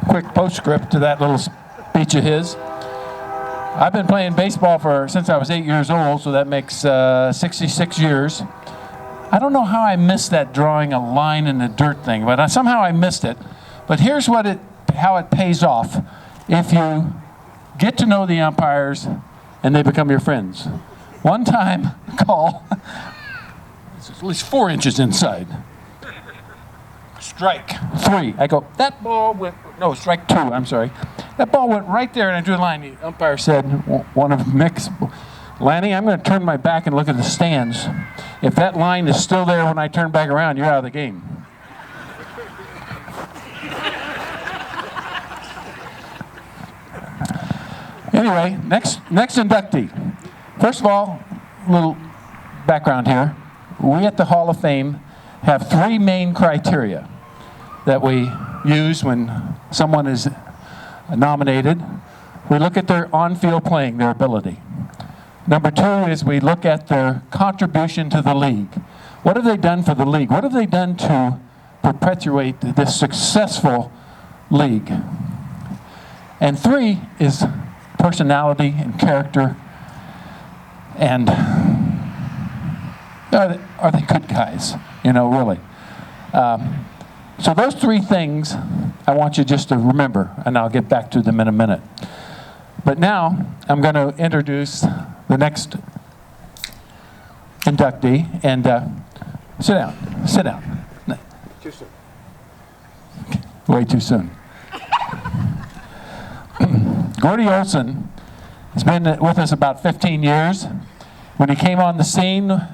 quick postscript to that little speech of his. I've been playing baseball since I was 8 years old, so that makes 66 years. I don't know how I missed that drawing a line in the dirt thing, but somehow I missed it. But here's how it pays off if you get to know the umpires and they become your friends. One time, call, it's at least 4 inches inside. Strike 3. I go, that ball went, no, strike 2, I'm sorry. That ball went right there, and I drew the line. The umpire said, one of Mick's, Lanny, I'm going to turn my back and look at the stands. If that line is still there when I turn back around, you're out of the game. Anyway, next inductee. First of all, a little background here. We at the Hall of Fame have 3 main criteria that we use when someone is nominated. We look at their on-field playing, their ability. Number 2 is we look at their contribution to the league. What have they done for the league? What have they done to perpetuate this successful league? And 3 is personality and character, and are they good guys? You know, really. So those 3 things I want you just to remember, and I'll get back to them in a minute. But now I'm going to introduce the next inductee, and sit down. Too soon. Way too soon. Gordy Olson has been with us about 15 years. When he came on the scene,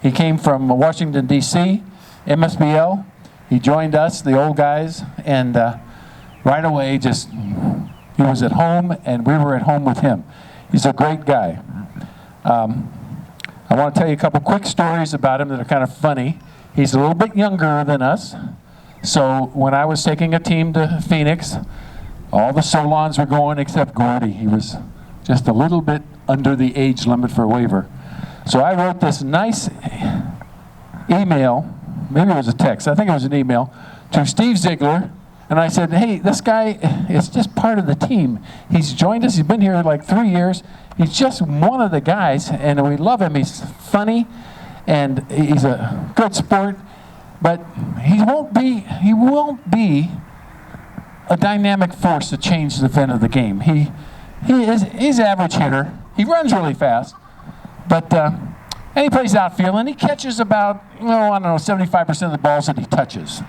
he came from Washington, D.C., MSBL. He joined us, the old guys, and right away he was at home, and we were at home with him. He's a great guy. I want to tell you a couple quick stories about him that are kind of funny. He's a little bit younger than us, so when I was taking a team to Phoenix, all the Solons were going except Gordy. He was just a little bit under the age limit for a waiver. So I wrote this nice email, maybe it was a text, I think it was an email, to Steve Ziegler, and I said, hey, this guy is just part of the team. He's joined us, he's been here like 3 years, he's just one of the guys, and we love him. He's funny, and he's a good sport, but he won't be a dynamic force to change the fin of the game. He's average hitter. He runs really fast, but and he plays outfield, and he catches about, I don't know, 75% of the balls that he touches.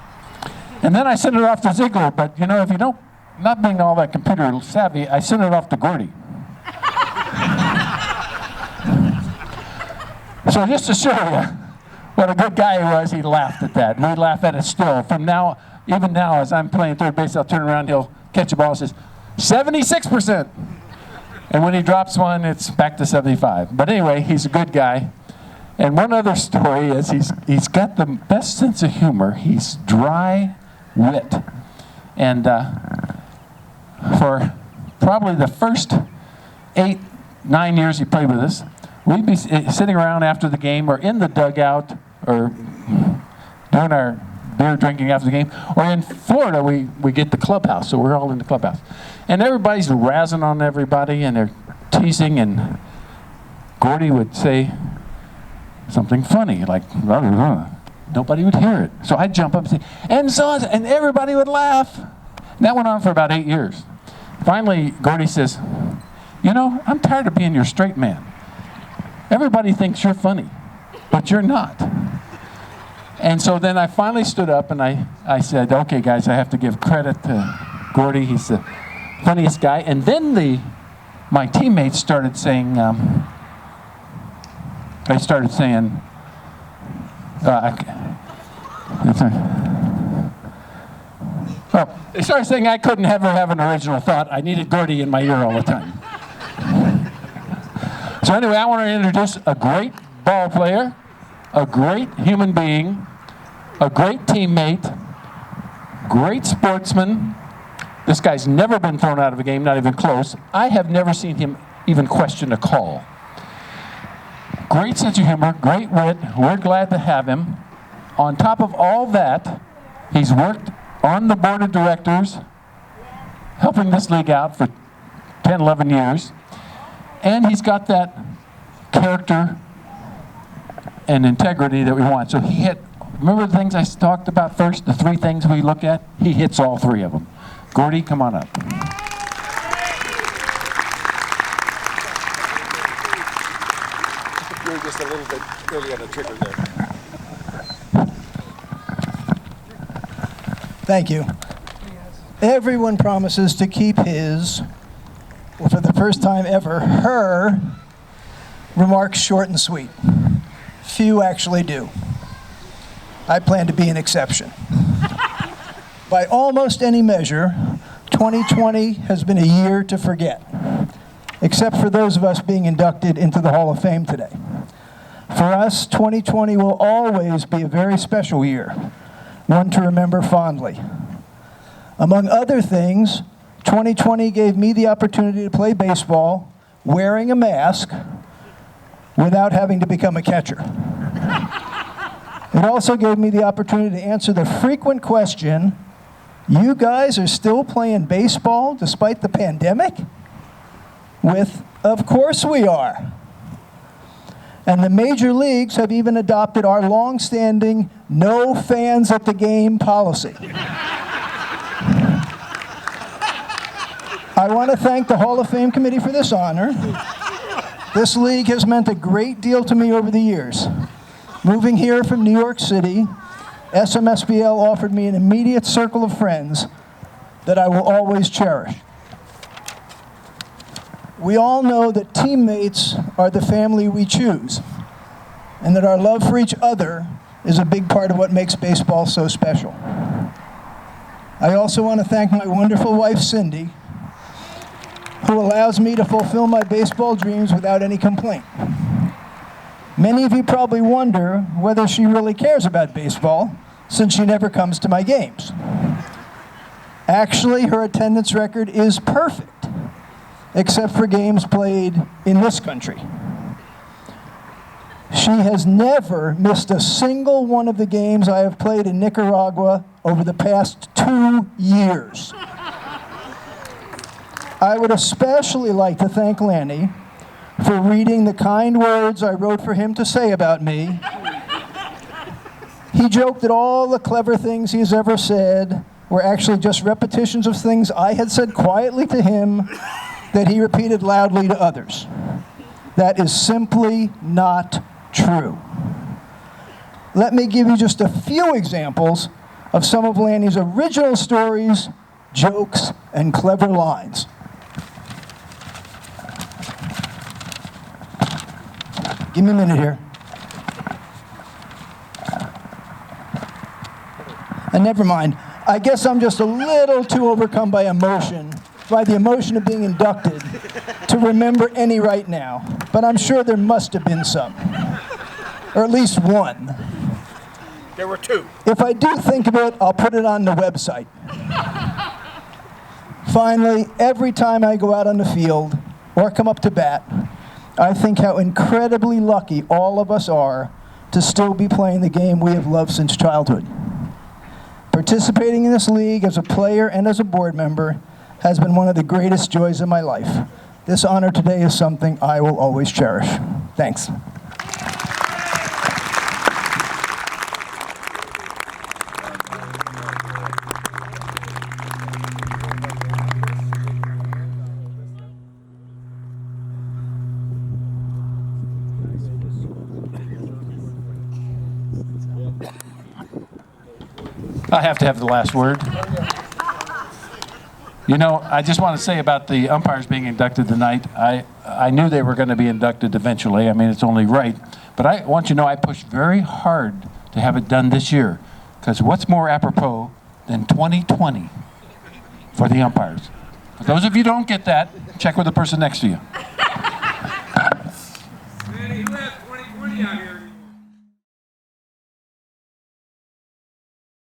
And then I send it off to Ziegler, but if you don't, not being all that computer savvy, I send it off to Gordy. So just to show you what a good guy he was, he laughed at that. And we laugh at it still. From now, even now, as I'm playing third base, I'll turn around, he'll catch a ball and says, 76%. And when he drops one, it's back to 75. But anyway, he's a good guy. And one other story is he's got the best sense of humor. He's dry wit. And for probably the first 8, 9 years he played with us, we'd be sitting around after the game or in the dugout or doing our beer drinking after the game. Or in Florida, we get the clubhouse, so we're all in the clubhouse. And everybody's razzing on everybody, and they're teasing, and Gordy would say something funny, like, nobody would hear it. So I'd jump up and say, and everybody would laugh. And that went on for about 8 years. Finally, Gordy says, I'm tired of being your straight man. Everybody thinks you're funny, but you're not. And so then I finally stood up and I said, okay, guys, I have to give credit to Gordy. He's the funniest guy. And then my teammates started saying, they started saying I couldn't ever have an original thought. I needed Gordy in my ear all the time. So anyway, I want to introduce a great ball player, a great human being, a great teammate, great sportsman. This guy's never been thrown out of a game, not even close. I have never seen him even question a call. Great sense of humor, great wit. We're glad to have him. On top of all that, he's worked on the board of directors helping this league out for 10, 11 years. And he's got that character and integrity that we want. So he hit, remember the things I talked about first, the 3 things we look at? He hits all 3 of them. Gordy, come on up. You were just a little bit early on the trigger there. Thank you. Everyone promises to keep his, or for the first time ever, her remarks short and sweet. Few actually do. I plan to be an exception. By almost any measure, 2020 has been a year to forget, except for those of us being inducted into the Hall of Fame today. For us, 2020 will always be a very special year, one to remember fondly. Among other things, 2020 gave me the opportunity to play baseball wearing a mask without having to become a catcher. It also gave me the opportunity to answer the frequent question, you guys are still playing baseball despite the pandemic? With, of course we are. And the major leagues have even adopted our long-standing no fans at the game policy. I want to thank the Hall of Fame Committee for this honor. This league has meant a great deal to me over the years. Moving here from New York City, SMSBL offered me an immediate circle of friends that I will always cherish. We all know that teammates are the family we choose, and that our love for each other is a big part of what makes baseball so special. I also want to thank my wonderful wife, Cindy, who allows me to fulfill my baseball dreams without any complaint. Many of you probably wonder whether she really cares about baseball, since she never comes to my games. Actually, her attendance record is perfect, except for games played in this country. She has never missed a single one of the games I have played in Nicaragua over the past 2 years. I would especially like to thank Lanny for reading the kind words I wrote for him to say about me. He joked that all the clever things he's ever said were actually just repetitions of things I had said quietly to him that he repeated loudly to others. That is simply not true. Let me give you just a few examples of some of Lanny's original stories, jokes, and clever lines. Give me a minute here. And never mind. I guess I'm just a little too overcome by the emotion of being inducted, to remember any right now. But I'm sure there must have been some. Or at least one. There were 2. If I do think of it, I'll put it on the website. Finally, every time I go out on the field or come up to bat, I think how incredibly lucky all of us are to still be playing the game we have loved since childhood. Participating in this league as a player and as a board member has been one of the greatest joys of my life. This honor today is something I will always cherish. Thanks. I have to have the last word. You know, I just want to say about the umpires being inducted tonight, I knew they were going to be inducted eventually. I mean, it's only right. But I want you to know I pushed very hard to have it done this year, because what's more apropos than 2020 for the umpires? For those of you who don't get that, check with the person next to you.